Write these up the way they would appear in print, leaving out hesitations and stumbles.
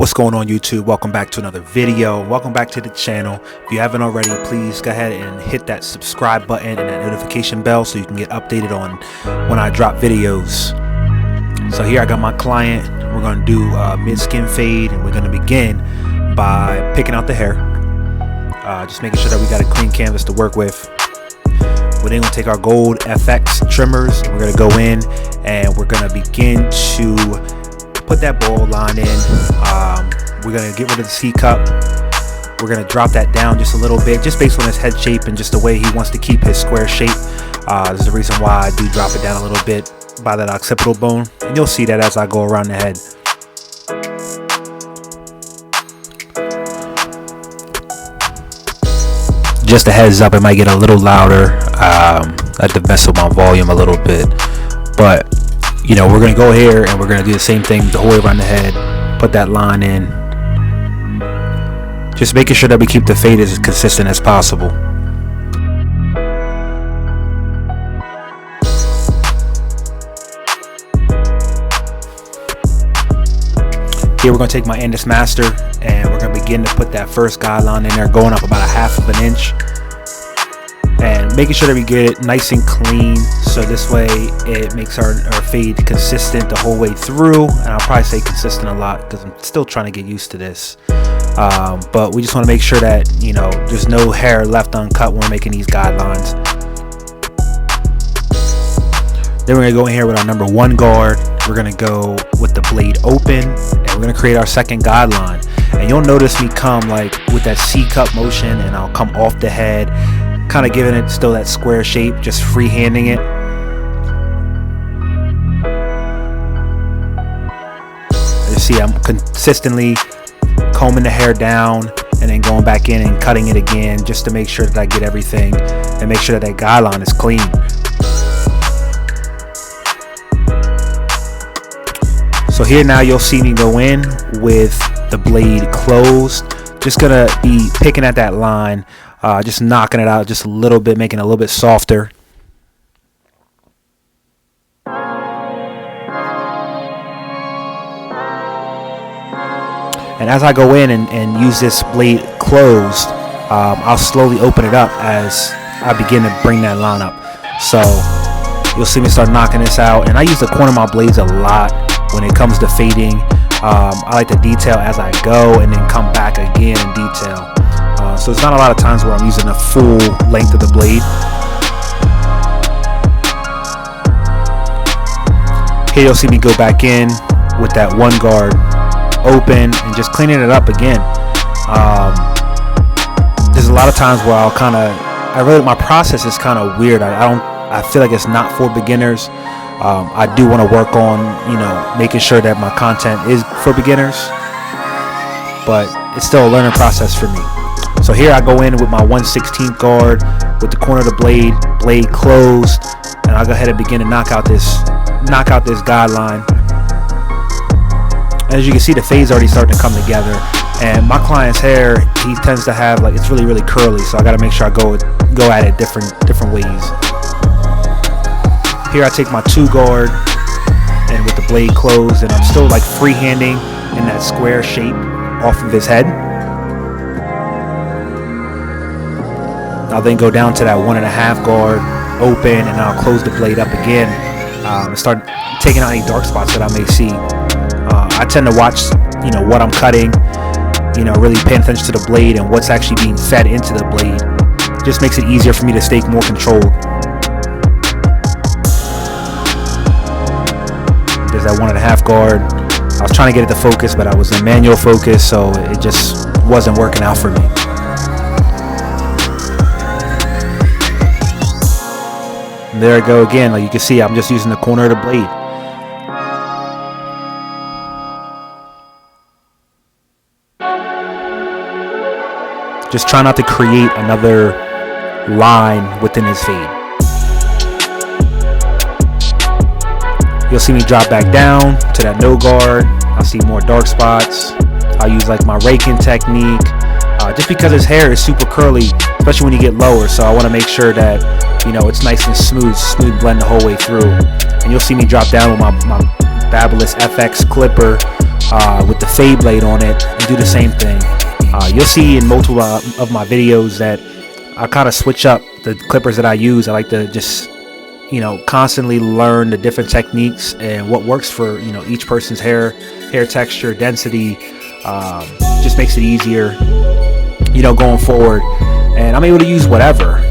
What's going on, YouTube? Welcome back to another video. Welcome back to the channel. If you haven't already, please go ahead and hit that subscribe button and that notification bell so you can get updated on when I drop videos. So here I got my client. We're going to do mid-skin fade, and we're going to begin by picking out the hair. Just making sure that we got a clean canvas to work with. We're then going to take our gold FX trimmers, and we're going to go in and we're going to begin to put that ball line in. We're going to get rid of the C cup. We're going to drop that down just a little bit, just based on his head shape and just the way he wants to keep his square shape. There's a reason why I do drop it down a little bit by that occipital bone, and you'll see that as I go around the head. Just a heads up, it might get a little louder. I have to mess with my volume a little bit, but you know, we're going to go here and we're going to do the same thing the whole way around the head. Put that line in. Just making sure that we keep the fade as consistent as possible. Here we're going to take my Endless Master and we're going to begin to put that first guideline in there, going up about 1/2 of an inch. And making sure that we get it nice and clean, so this way it makes our fade consistent the whole way through. And I'll probably say consistent a lot because I'm still trying to get used to this. But we just want to make sure that, you know, there's no hair left uncut when we're making these guidelines. Then we're going to go in here with our number 1 guard. We're going to go with the blade open, and we're going to create our second guideline. And you'll notice me come like with that C cup motion, and I'll come off the head, kind of giving it still that square shape, just freehanding it. You see, I'm consistently combing the hair down and then going back in and cutting it again, just to make sure that I get everything and make sure that that guideline is clean. So here now you'll see me go in with the blade closed. Just gonna be picking at that line, just knocking it out just a little bit, making it a little bit softer. And as I go in and use this blade closed, I'll slowly open it up as I begin to bring that line up. So you'll see me start knocking this out, and I use the corner of my blades a lot when it comes to fading. I like to detail as I go and then come back again and detail. So it's not a lot of times where I'm using the full length of the blade. Here you'll see me go back in with that 1 guard open and just cleaning it up again. There's a lot of times where my process is kind of weird. I feel like it's not for beginners. I do want to work on, you know, making sure that my content is for beginners, but it's still a learning process for me. So here I go in with my 1/16 guard with the corner of the blade closed, and I'll go ahead and begin to knock out this guideline. As you can see, the fade's already starting to come together, and my client's hair, he tends to have like, it's really curly, so I got to make sure I go at it different ways. Here I take my 2 guard and with the blade closed, and I'm still like freehanding in that square shape off of his head. I'll then go down to that 1.5 guard open, and I'll close the blade up again and start taking out any dark spots that I may see. I tend to watch, you know, what I'm cutting, you know, really paying attention to the blade and what's actually being fed into the blade. Just makes it easier for me to stay more controlled. There's that 1.5 guard. I was trying to get it to focus, but I was in manual focus, so it just wasn't working out for me. And there I go again. Like you can see, I'm just using the corner of the blade. Just try not to create another line within his fade. You'll see me drop back down to that no guard. I'll see more dark spots. I'll use like my raking technique, just because his hair is super curly, especially when you get lower. So I want to make sure that, you know, it's nice and smooth blend the whole way through. And you'll see me drop down with my Fabulous FX clipper with the fade blade on it and do the same thing. You'll see in multiple of my videos that I kind of switch up the clippers that I use. I like to just, constantly learn the different techniques and what works for, each person's hair texture, density. Just makes it easier, going forward. And I'm able to use whatever.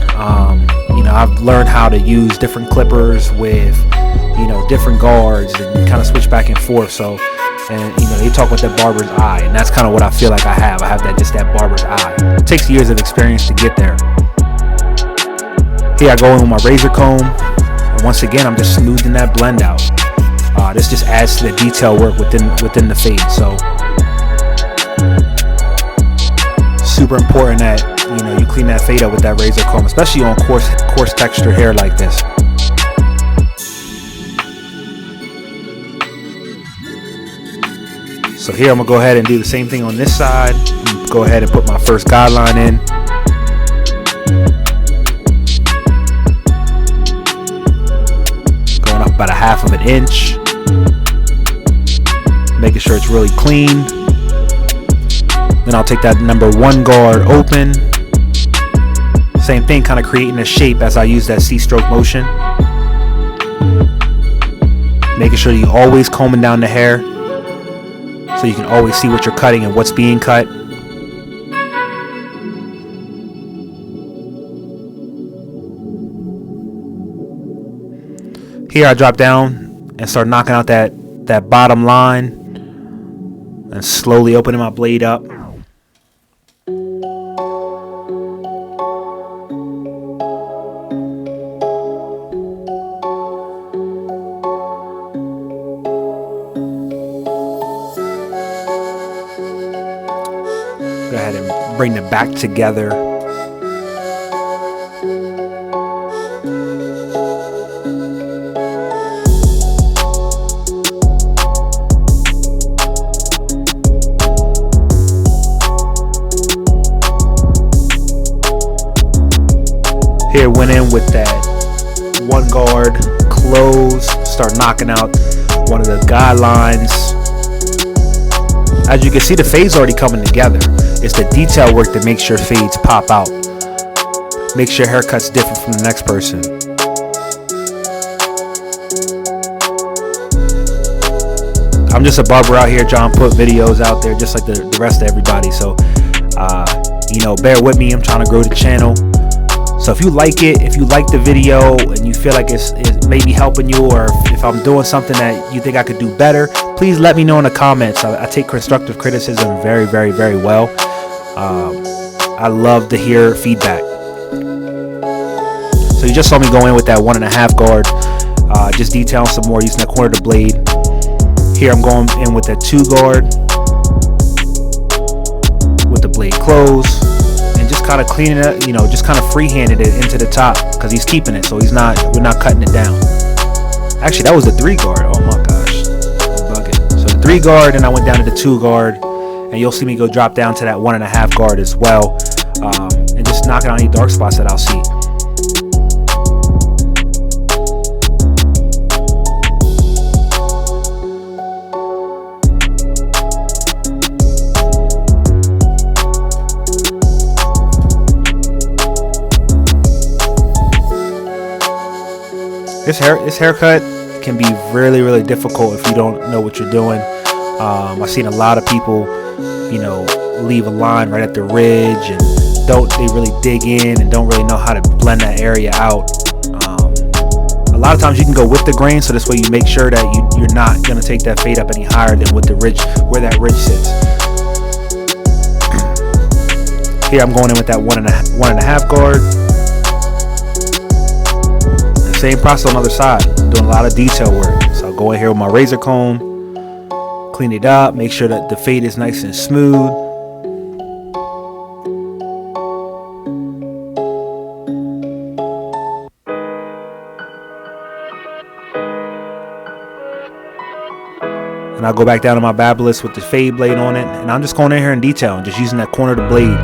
I've learned how to use different clippers with, different guards and kind of switch back and forth. So, and they talk about that barber's eye, and that's kind of what I feel like I have. I have that barber's eye. It takes years of experience to get there. Here I go in with my razor comb, and once again I'm just smoothing that blend out. This just adds to the detail work within the fade. So super important that you clean that fade up with that razor comb, especially on coarse texture hair like this. So here I'm gonna go ahead and do the same thing on this side. Go ahead and put my first guideline in. Going up about 1/2 of an inch. Making sure it's really clean. Then I'll take that number 1 guard open. Same thing, kind of creating a shape as I use that C-stroke motion. Making sure you always combing down the hair, so you can always see what you're cutting and what's being cut. Here I drop down and start knocking out that bottom line and slowly opening my blade up. Go ahead and bring the back together. Here went in with that 1 guard, close, start knocking out one of the guidelines. As you can see, the fade's already coming together. It's the detail work that makes your fades pop out. Makes your haircuts different from the next person. I'm just a barber out here trying to put videos out there just like the rest of everybody. So, bear with me. I'm trying to grow the channel. So if you like it, if you like the video and you feel like it's maybe helping you, or if I'm doing something that you think I could do better, please let me know in the comments. I take constructive criticism very, very, very well. I love to hear feedback. So you just saw me go in with that 1.5 guard, just detailing some more using that corner of the blade. Here I'm going in with that 2 guard with the blade closed. Kind of cleaning it, just kind of freehanded it into the top because he's keeping it, so we're not cutting it down. Actually, that was the 3 guard. Oh my gosh, I'm bugging. So the 3 guard, and I went down to the 2 guard, and you'll see me go drop down to that 1.5 guard as well, and just knocking out any dark spots that I'll see. This haircut can be really, really difficult if you don't know what you're doing. I've seen a lot of people, leave a line right at the ridge and they really dig in and don't really know how to blend that area out. A lot of times you can go with the grain, so this way you make sure that you're not going to take that fade up any higher than with the ridge, where that ridge sits. Here I'm going in with that 1.5 guard. Same process on the other side, doing a lot of detail work. So I'll go in here with my razor comb, clean it up, make sure that the fade is nice and smooth. And I'll go back down to my babyliss with the fade blade on it, and I'm just going in here and detailing, just using that corner of the blade.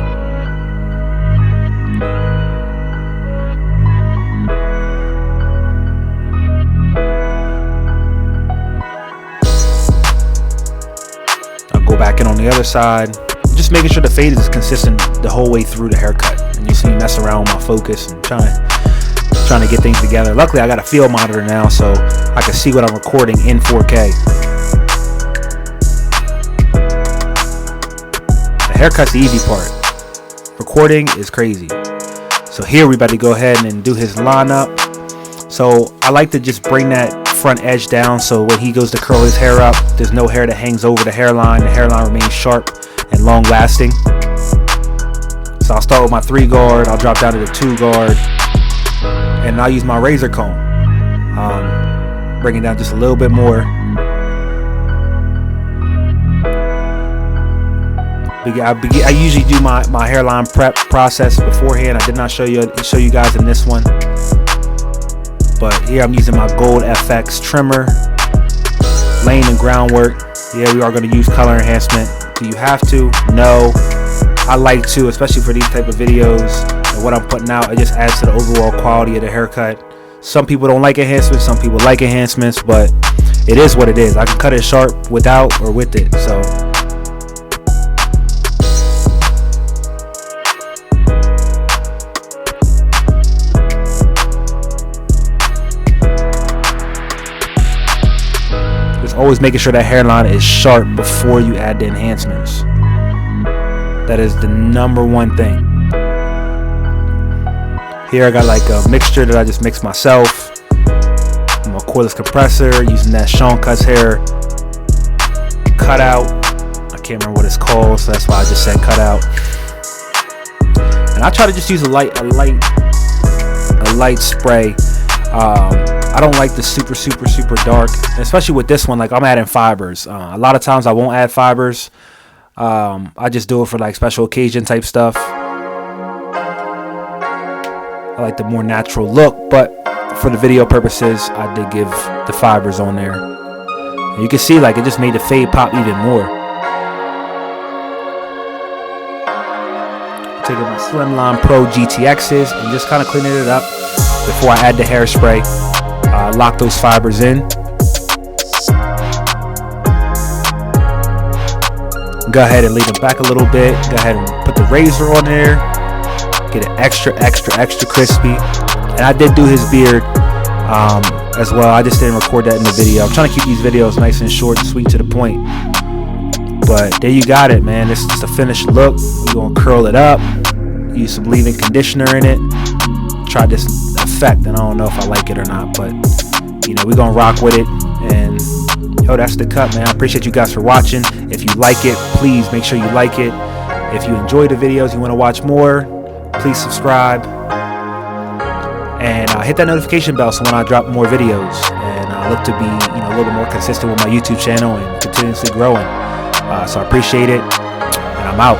the other side. Just making sure the fade is consistent the whole way through the haircut. And you see me messing around with my focus and trying to get things together. Luckily I got a field monitor now, so I can see what I'm recording in 4K. The haircut's the easy part. Recording is crazy. So here we about to go ahead and do his lineup. So I like to just bring that front edge down, so when he goes to curl his hair up, there's no hair that hangs over the hairline. The hairline remains sharp and long lasting. So I'll start with my 3 guard, I'll drop down to the 2 guard, and I'll use my razor comb, bring it down just a little bit more. I usually do my hairline prep process beforehand. I did not show you guys in this one, but here I'm using my Gold FX trimmer, laying the groundwork. Yeah, we are going to use color enhancement. Do you have to? No. I like to, especially for these type of videos, and what I'm putting out, it just adds to the overall quality of the haircut. Some people don't like enhancements, some people like enhancements, but it is what it is. I can cut it sharp without or with it. So just always making sure that hairline is sharp before you add the enhancements. That is the #1 thing. Here I got like a mixture that I just mixed myself. My cordless compressor, using that Sean Cuts hair cutout. I can't remember what it's called, so that's why I just said cutout. And I try to just use a light spray. I don't like the super dark, especially with this one. Like, I'm adding fibers. A lot of times I won't add fibers. I just do it for like special occasion type stuff. I like the more natural look, but for the video purposes, I did give the fibers on there. And you can see, like, it just made the fade pop even more. Taking my Slimline Pro GTXs and just kind of cleaning it up before I add the hairspray. Lock those fibers in. Go ahead and lead them back a little bit. Go ahead and put the razor on there. Get it extra crispy. And I did do his beard as well. I just didn't record that in the video. I'm trying to keep these videos nice and short and sweet to the point. But there you got it, man. This is just a finished look. We're going to curl it up. Use some leave-in conditioner in it. Try this effect, and I don't know if I like it or not. But, you know, we're going to rock with it. And yo, that's the cut, man. I appreciate you guys for watching. If you like it, please make sure you like it. If you enjoy the videos, you want to watch more, please subscribe and hit that notification bell so when I drop more videos. And I look to be, a little bit more consistent with my YouTube channel and continuously growing. So I appreciate it, and I'm out.